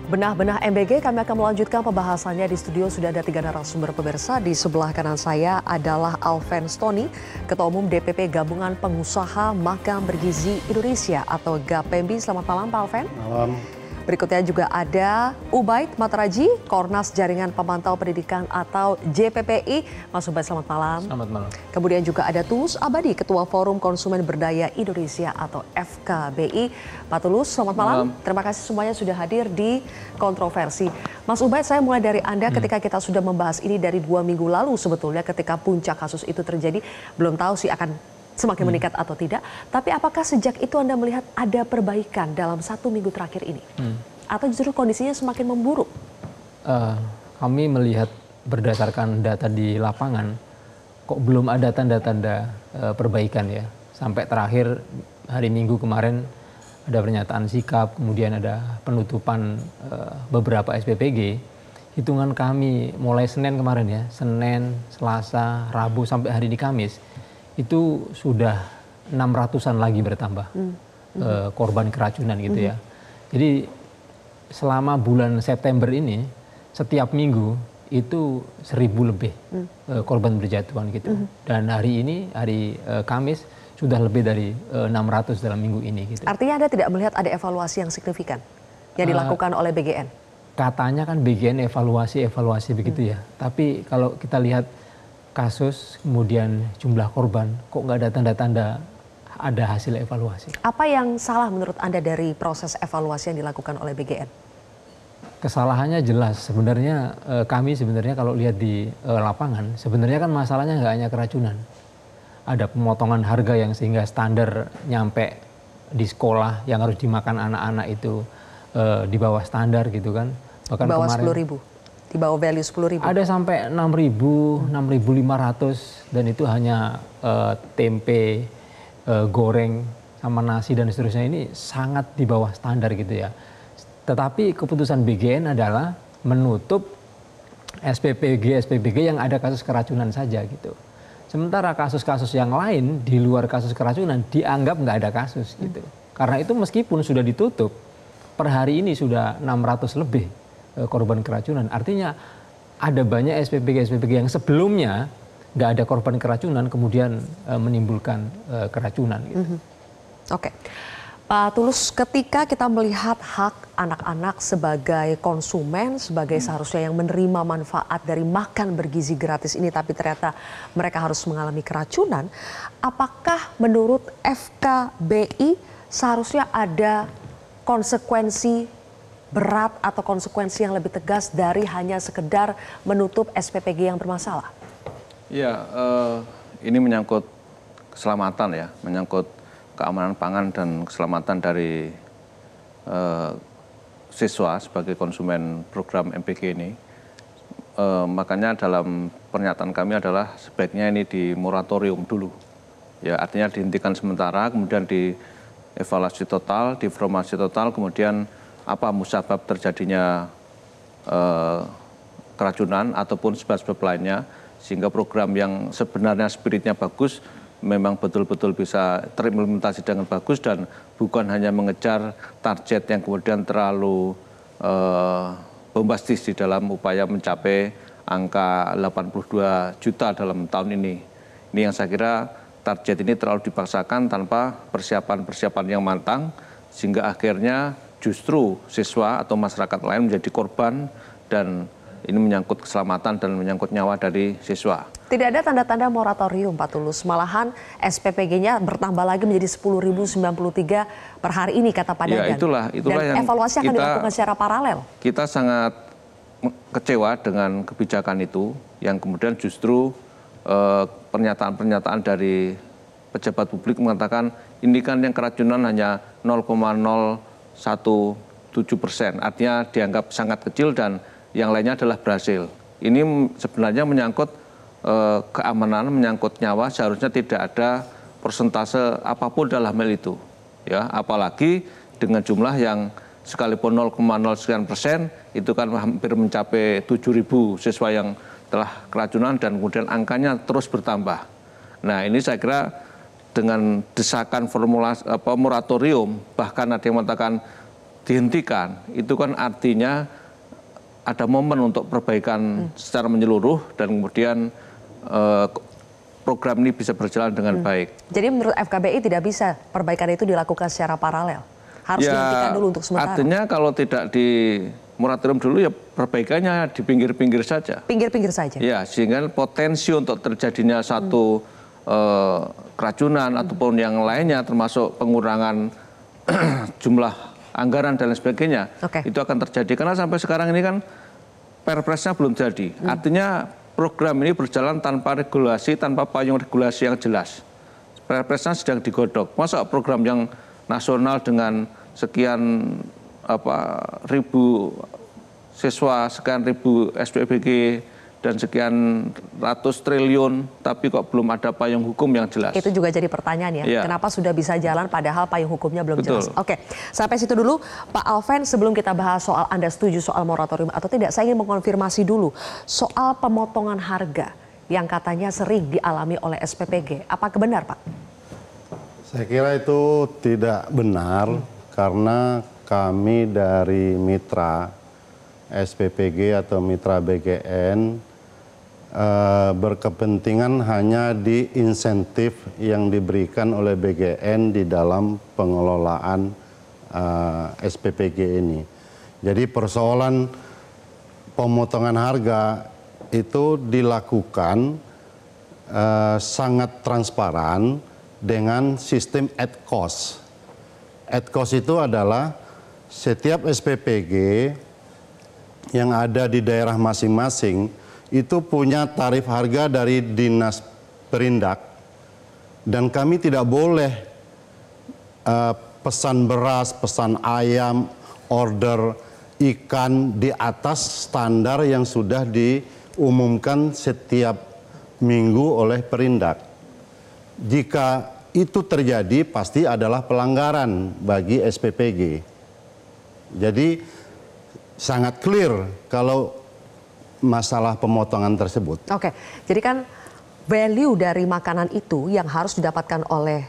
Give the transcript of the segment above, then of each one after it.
Benah-benah MBG, kami akan melanjutkan pembahasannya. Di studio sudah ada 3 narasumber pemirsa. Di sebelah kanan saya adalah Alven Stoni, Ketua Umum DPP Gabungan Pengusaha Makan Bergizi Indonesia atau GAPEMBI. Selamat malam Pak Alven. Malam. Berikutnya juga ada Ubaid Matraji, Kornas Jaringan Pemantau Pendidikan atau JPPI. Mas Ubaid, selamat malam. Selamat malam. Kemudian juga ada Tulus Abadi, Ketua Forum Konsumen Berdaya Indonesia atau FKBI. Pak Tulus, selamat malam. Terima kasih semuanya sudah hadir di Kontroversi. Mas Ubaid, saya mulai dari Anda ketika kita sudah membahas ini dari 2 minggu lalu sebetulnya ketika puncak kasus itu terjadi. Belum tahu sih akan semakin meningkat atau tidak. Tapi apakah sejak itu Anda melihat ada perbaikan dalam 1 minggu terakhir ini? Atau justru kondisinya semakin memburuk? Kami melihat berdasarkan data di lapangan, kok belum ada tanda-tanda perbaikan ya. Sampai terakhir hari Minggu kemarin ada pernyataan sikap, kemudian ada penutupan beberapa SPPG. Hitungan kami mulai Senin kemarin ya, Senin, Selasa, Rabu sampai hari ini Kamis, itu sudah 600-an lagi bertambah korban keracunan gitu ya. Jadi selama bulan September ini setiap minggu itu 1000 lebih korban berjatuhan gitu. Dan hari ini, hari Kamis, sudah lebih dari 600 dalam minggu ini gitu. Artinya Anda tidak melihat ada evaluasi yang signifikan yang dilakukan oleh BGN? Katanya kan BGN evaluasi begitu ya. Tapi kalau kita lihat kasus, kemudian jumlah korban, kok nggak ada tanda-tanda ada hasil evaluasi. Apa yang salah menurut Anda dari proses evaluasi yang dilakukan oleh BGN? Kesalahannya jelas. Sebenarnya kami kalau lihat di lapangan, sebenarnya kan masalahnya nggak hanya keracunan. Ada pemotongan harga yang sehingga standar nyampe di sekolah yang harus dimakan anak-anak itu di bawah standar gitu kan. Bahkan di bawah kemarin 10.000? Di bawah value 10.000? Ada sampai 6.000, 6.500 dan itu hanya tempe, goreng, sama nasi dan seterusnya, ini sangat di bawah standar gitu ya. Tetapi keputusan BGN adalah menutup SPPG yang ada kasus keracunan saja gitu. Sementara kasus-kasus yang lain di luar kasus keracunan dianggap nggak ada kasus gitu. Karena itu meskipun sudah ditutup, per hari ini sudah 600 lebih korban keracunan. Artinya ada banyak SPPG yang sebelumnya nggak ada korban keracunan kemudian menimbulkan keracunan gitu. Oke. Pak Tulus, ketika kita melihat hak anak-anak sebagai konsumen, sebagai seharusnya yang menerima manfaat dari makan bergizi gratis ini, tapi ternyata mereka harus mengalami keracunan, apakah menurut FKBI seharusnya ada konsekuensi berat atau konsekuensi yang lebih tegas dari hanya sekedar menutup SPPG yang bermasalah? Ya, ini menyangkut keselamatan ya, menyangkut keamanan pangan dan keselamatan dari siswa sebagai konsumen program MPG ini. Makanya dalam pernyataan kami adalah sebaiknya ini di moratorium dulu. Ya, artinya dihentikan sementara, kemudian dievaluasi total, diinformasi total, kemudian apa musabab terjadinya keracunan ataupun sebab-sebab lainnya, sehingga program yang sebenarnya spiritnya bagus memang betul-betul bisa terimplementasi dengan bagus dan bukan hanya mengejar target yang kemudian terlalu bombastis di dalam upaya mencapai angka 82 juta dalam tahun ini. Ini yang saya kira target ini terlalu dipaksakan tanpa persiapan-persiapan yang matang, sehingga akhirnya justru siswa atau masyarakat lain menjadi korban, dan ini menyangkut keselamatan dan menyangkut nyawa dari siswa. Tidak ada tanda-tanda moratorium, Pak Tulus. Malahan SPPG-nya bertambah lagi menjadi 10.093 per hari ini, kata Pak Dadan. Ya, itulah dan yang evaluasi akan dilakukan secara paralel. Kita sangat kecewa dengan kebijakan itu, yang kemudian justru pernyataan-pernyataan dari pejabat publik mengatakan ini kan yang keracunan hanya 0,017%, artinya dianggap sangat kecil dan yang lainnya adalah berhasil. Ini sebenarnya menyangkut keamanan, menyangkut nyawa, seharusnya tidak ada persentase apapun dalam hal itu. Ya, apalagi dengan jumlah yang sekalipun 0,0% itu kan hampir mencapai 7.000 siswa yang telah keracunan dan kemudian angkanya terus bertambah. Nah, ini saya kira dengan desakan formulasi moratorium, bahkan ada yang mengatakan dihentikan, itu kan artinya ada momen untuk perbaikan secara menyeluruh dan kemudian program ini bisa berjalan dengan baik. Jadi menurut FKBI tidak bisa perbaikan itu dilakukan secara paralel? Harus dihentikan dulu untuk sementara? Artinya kalau tidak di moratorium dulu ya perbaikannya di pinggir-pinggir saja. Pinggir-pinggir saja? Ya, sehingga potensi untuk terjadinya satu keracunan ataupun yang lainnya termasuk pengurangan jumlah anggaran dan lain sebagainya, itu akan terjadi. Karena sampai sekarang ini kan perpresnya belum jadi. Artinya program ini berjalan tanpa regulasi, tanpa payung regulasi yang jelas. Perpresnya sedang digodok. Masa program yang nasional dengan sekian ribu siswa, sekian ribu SPBG, dan sekian ratus triliun, tapi kok belum ada payung hukum yang jelas. Itu juga jadi pertanyaan ya, kenapa sudah bisa jalan padahal payung hukumnya belum jelas. Oke, sampai situ dulu Pak Alven. Sebelum kita bahas soal Anda setuju soal moratorium atau tidak, saya ingin mengonfirmasi dulu soal pemotongan harga yang katanya sering dialami oleh SPPG. Apakah benar, Pak? Saya kira itu tidak benar karena kami dari mitra SPPG atau mitra BGN berkepentingan hanya di insentif yang diberikan oleh BGN di dalam pengelolaan SPPG ini. Jadi persoalan pemotongan harga itu dilakukan sangat transparan dengan sistem at cost. At cost itu adalah setiap SPPG yang ada di daerah masing-masing itu punya tarif harga dari Dinas Perindak, dan kami tidak boleh pesan beras, pesan ayam, order ikan di atas standar yang sudah diumumkan setiap minggu oleh Perindak. Jika itu terjadi pasti adalah pelanggaran bagi SPPG. Jadi sangat clear kalau masalah pemotongan tersebut. Oke, jadi kan value dari makanan itu yang harus didapatkan oleh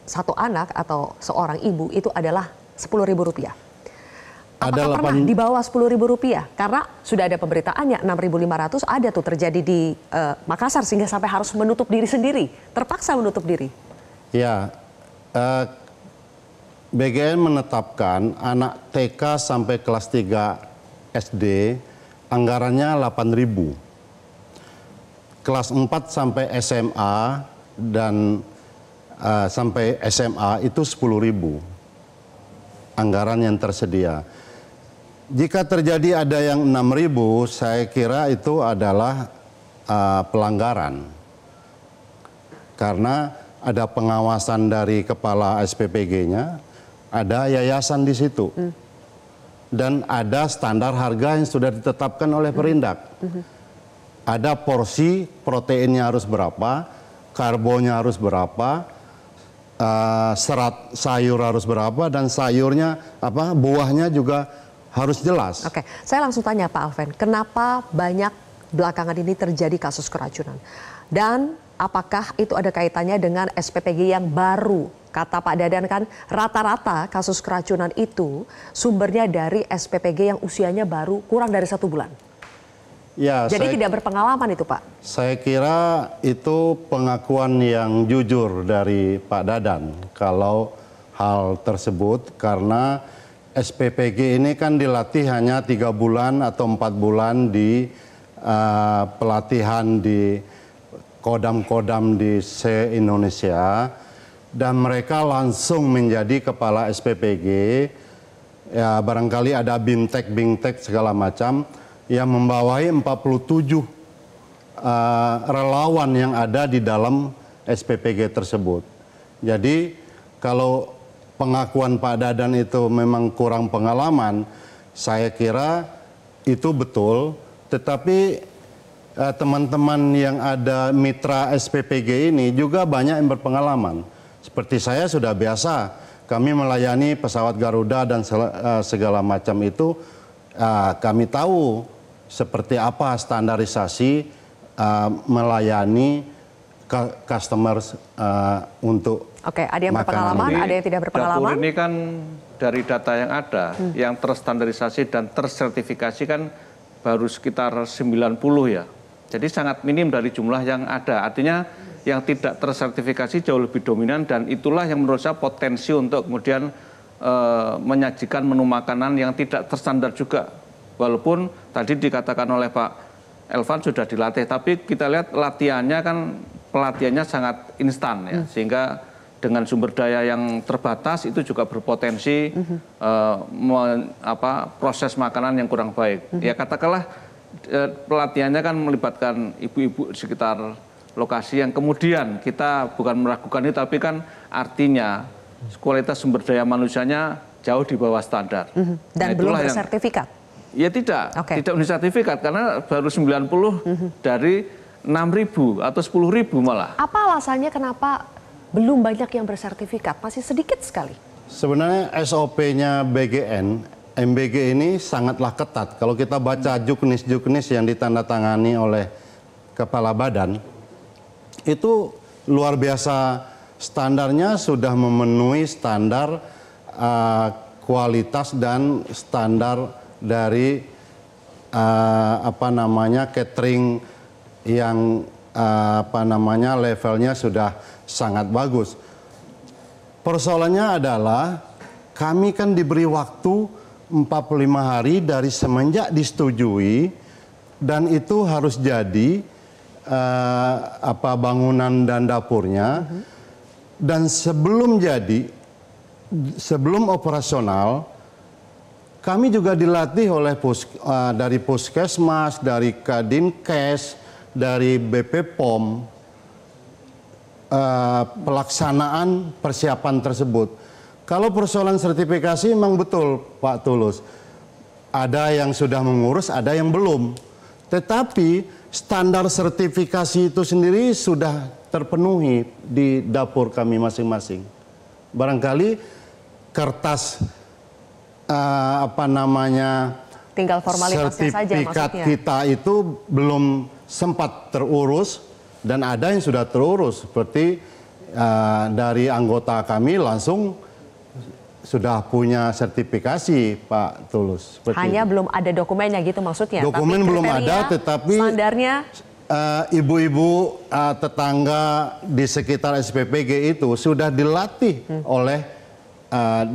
satu anak atau seorang ibu itu adalah Rp10.000. Apakah pernah di bawah Rp10.000? Karena sudah ada pemberitaannya 6.500 ada tuh terjadi di Makassar sehingga sampai harus menutup diri sendiri, terpaksa menutup diri. Ya, BGN menetapkan anak TK sampai kelas 3 SD anggarannya 8.000. Kelas 4 sampai SMA dan sampai SMA itu 10.000 anggaran yang tersedia. Jika terjadi ada yang 6.000, saya kira itu adalah pelanggaran. Karena ada pengawasan dari kepala SPPG-nya, ada yayasan di situ. Dan ada standar harga yang sudah ditetapkan oleh Perindak. Ada porsi proteinnya harus berapa, karbonya harus berapa, serat sayur harus berapa, dan sayurnya buahnya juga harus jelas. Oke, saya langsung tanya Pak Alven, kenapa banyak belakangan ini terjadi kasus keracunan? Dan apakah itu ada kaitannya dengan SPPG yang baru? Kata Pak Dadan kan rata-rata kasus keracunan itu sumbernya dari SPPG yang usianya baru kurang dari 1 bulan. Ya, jadi tidak berpengalaman itu Pak? Saya kira itu pengakuan yang jujur dari Pak Dadan kalau hal tersebut, karena SPPG ini kan dilatih hanya 3 bulan atau 4 bulan di pelatihan di kodam-kodam di se-Indonesia. Dan mereka langsung menjadi kepala SPPG, ya barangkali ada bimtek segala macam, yang membawahi 47 relawan yang ada di dalam SPPG tersebut. Jadi kalau pengakuan Pak Dadan itu memang kurang pengalaman, saya kira itu betul, tetapi teman-teman yang ada mitra SPPG ini juga banyak yang berpengalaman. Seperti saya sudah biasa, kami melayani pesawat Garuda dan segala macam itu, kami tahu seperti apa standarisasi melayani customers untuk Oke, ada yang makanan. berpengalaman, ada yang tidak Dapur berpengalaman. ini kan dari data yang ada, yang terstandarisasi dan tersertifikasi kan baru sekitar 90 ya. Jadi sangat minim dari jumlah yang ada. Artinya yang tidak tersertifikasi jauh lebih dominan dan itulah yang menurut saya potensi untuk kemudian menyajikan menu makanan yang tidak terstandar juga. Walaupun tadi dikatakan oleh Pak Elvan sudah dilatih, tapi kita lihat latihannya kan pelatihannya sangat instan ya, sehingga dengan sumber daya yang terbatas itu juga berpotensi proses makanan yang kurang baik. Ya katakanlah pelatihannya kan melibatkan ibu-ibu di sekitar lokasi yang kemudian kita bukan meragukan itu, tapi kan artinya kualitas sumber daya manusianya jauh di bawah standar. Dan belum bersertifikat? Ya tidak, tidak bersertifikat karena baru 90 dari 6.000 atau 10.000 malah. Apa alasannya kenapa belum banyak yang bersertifikat? Masih sedikit sekali. Sebenarnya SOP-nya BGN, MBG ini sangatlah ketat. Kalau kita baca juknis-juknis yang ditandatangani oleh kepala badan, itu luar biasa standarnya, sudah memenuhi standar kualitas dan standar dari catering yang levelnya sudah sangat bagus. Persoalannya adalah kami kan diberi waktu 45 hari dari semenjak disetujui dan itu harus jadi bangunan dan dapurnya. Dan sebelum jadi, sebelum operasional, kami juga dilatih oleh dari Puskesmas, dari Kadinkes, dari BP POM, pelaksanaan persiapan tersebut. Kalau persoalan sertifikasi memang betul Pak Tulus, ada yang sudah mengurus, ada yang belum. Tetapi standar sertifikasi itu sendiri sudah terpenuhi di dapur kami masing-masing. Barangkali kertas tinggal formalitasnya saja sertifikat maksudnya. kita itu belum sempat terurus dan ada yang sudah terurus seperti dari anggota kami langsung sudah punya sertifikasi Pak Tulus. Hanya belum ada dokumennya gitu maksudnya. Dokumen tapi belum ada, tetapi standarnya ibu-ibu tetangga di sekitar SPPG itu sudah dilatih oleh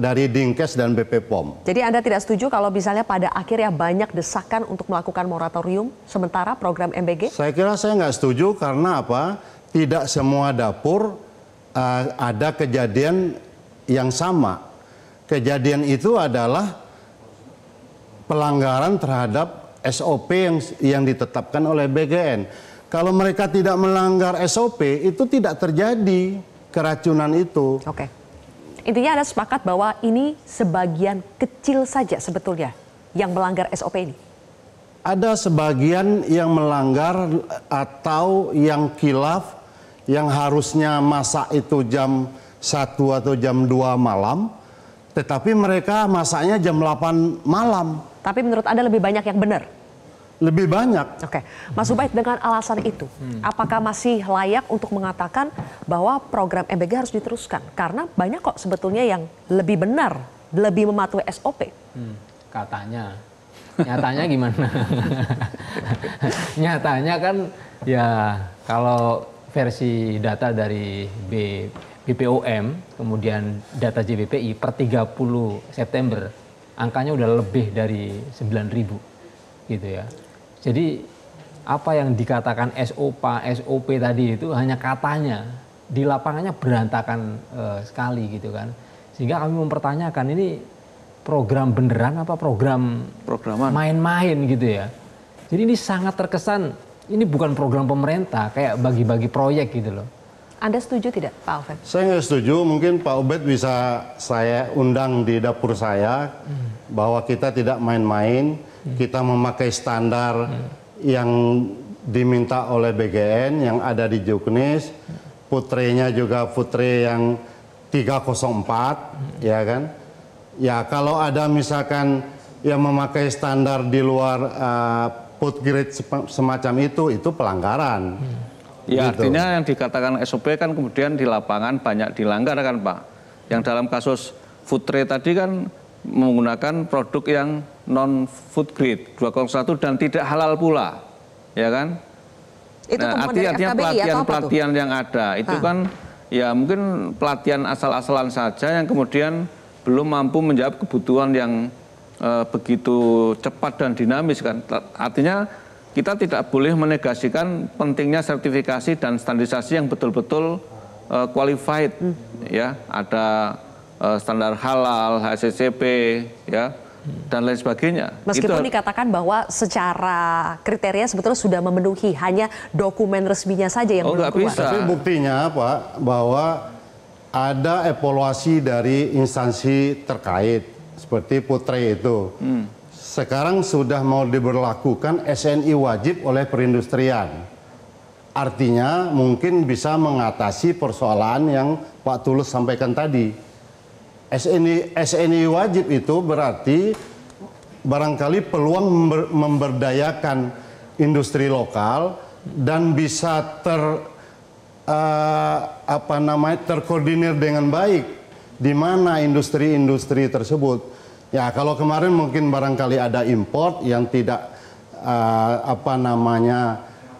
dari Dinkes dan BP POM. Jadi Anda tidak setuju kalau misalnya pada akhirnya banyak desakan untuk melakukan moratorium sementara program MBG? Saya kira saya nggak setuju karena apa? Tidak semua dapur ada kejadian yang sama. Kejadian itu adalah pelanggaran terhadap SOP yang ditetapkan oleh BGN. Kalau mereka tidak melanggar SOP, itu tidak terjadi keracunan itu. Oke. Intinya Anda sepakat bahwa ini sebagian kecil saja sebetulnya yang melanggar SOP ini? Ada sebagian yang melanggar atau yang khilaf, yang harusnya masak itu jam 1 atau jam 2 malam, tetapi mereka masaknya jam 8 malam. Tapi menurut Anda lebih banyak yang benar? Lebih banyak. Oke, Mas Ubaid, dengan alasan itu, apakah masih layak untuk mengatakan bahwa program MBG harus diteruskan? Karena banyak kok sebetulnya yang lebih benar, lebih mematuhi SOP. Katanya, nyatanya gimana? Nyatanya kan ya kalau versi data dari BPOM, kemudian data JBPI per 30 September, angkanya udah lebih dari 9.000 gitu ya. Jadi apa yang dikatakan SOP tadi itu hanya katanya, di lapangannya berantakan sekali gitu kan. Sehingga kami mempertanyakan ini program beneran apa programan main-main gitu ya. Jadi ini sangat terkesan ini bukan program pemerintah, kayak bagi-bagi proyek gitu loh. Anda setuju tidak Pak Alven? Saya nggak setuju, mungkin Pak Ubaid bisa saya undang di dapur saya bahwa kita tidak main-main, kita memakai standar yang diminta oleh BGN yang ada di Juknis, putrenya juga putre yang 304, ya kan? Ya kalau ada misalkan yang memakai standar di luar food grade semacam itu pelanggaran. Ya, Gitu. artinya yang dikatakan SOP kan kemudian di lapangan banyak dilanggar kan Pak. Yang dalam kasus food trade tadi kan menggunakan produk yang non food grade 201 dan tidak halal pula, ya kan? Itu temuan dari artinya FKBI atau apa tuh? pelatihan yang ada itu kan ya mungkin pelatihan asal-asalan saja yang kemudian belum mampu menjawab kebutuhan yang begitu cepat dan dinamis kan. Artinya kita tidak boleh menegasikan pentingnya sertifikasi dan standarisasi yang betul-betul qualified, ya. Ada standar halal, HACCP, ya, dan lain sebagainya. Meskipun dikatakan bahwa secara kriteria sebetulnya sudah memenuhi, hanya dokumen resminya saja yang belum nggak keluar. bisa. Tapi buktinya Pak, bahwa ada evaluasi dari instansi terkait seperti Putre itu. Sekarang sudah mau diberlakukan SNI wajib oleh perindustrian. Artinya mungkin bisa mengatasi persoalan yang Pak Tulus sampaikan tadi. SNI wajib itu berarti barangkali peluang memberdayakan industri lokal dan bisa terkoordinir dengan baik di mana industri-industri tersebut. Ya, kalau kemarin mungkin barangkali ada import yang tidak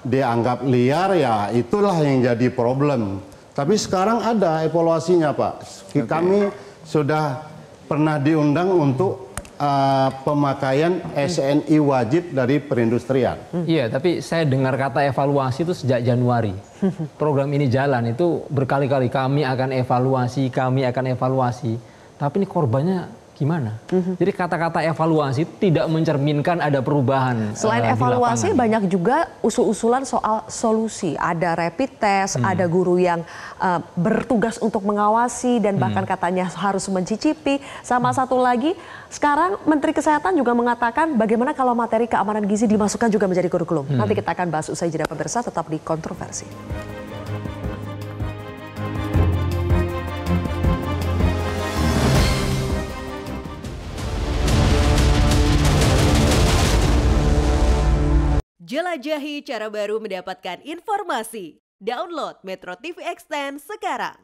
dianggap liar, ya itulah yang jadi problem. Tapi sekarang ada evaluasinya, Pak. Kami sudah pernah diundang untuk pemakaian SNI wajib dari perindustrian. Iya, tapi saya dengar kata evaluasi itu sejak Januari. Program ini jalan itu berkali-kali kami akan evaluasi. Tapi ini korbannya gimana? Jadi kata-kata evaluasi tidak mencerminkan ada perubahan. Selain di evaluasi lapangan. banyak juga usul-usulan soal solusi. Ada rapid test, ada guru yang bertugas untuk mengawasi dan bahkan katanya harus mencicipi. Sama satu lagi, sekarang Menteri Kesehatan juga mengatakan bagaimana kalau materi keamanan gizi dimasukkan juga menjadi kurikulum. Nanti kita akan bahas usai jeda pemirsa, tetap di Kontroversi. Jelajahi cara baru mendapatkan informasi. Download Metro TV Extend sekarang.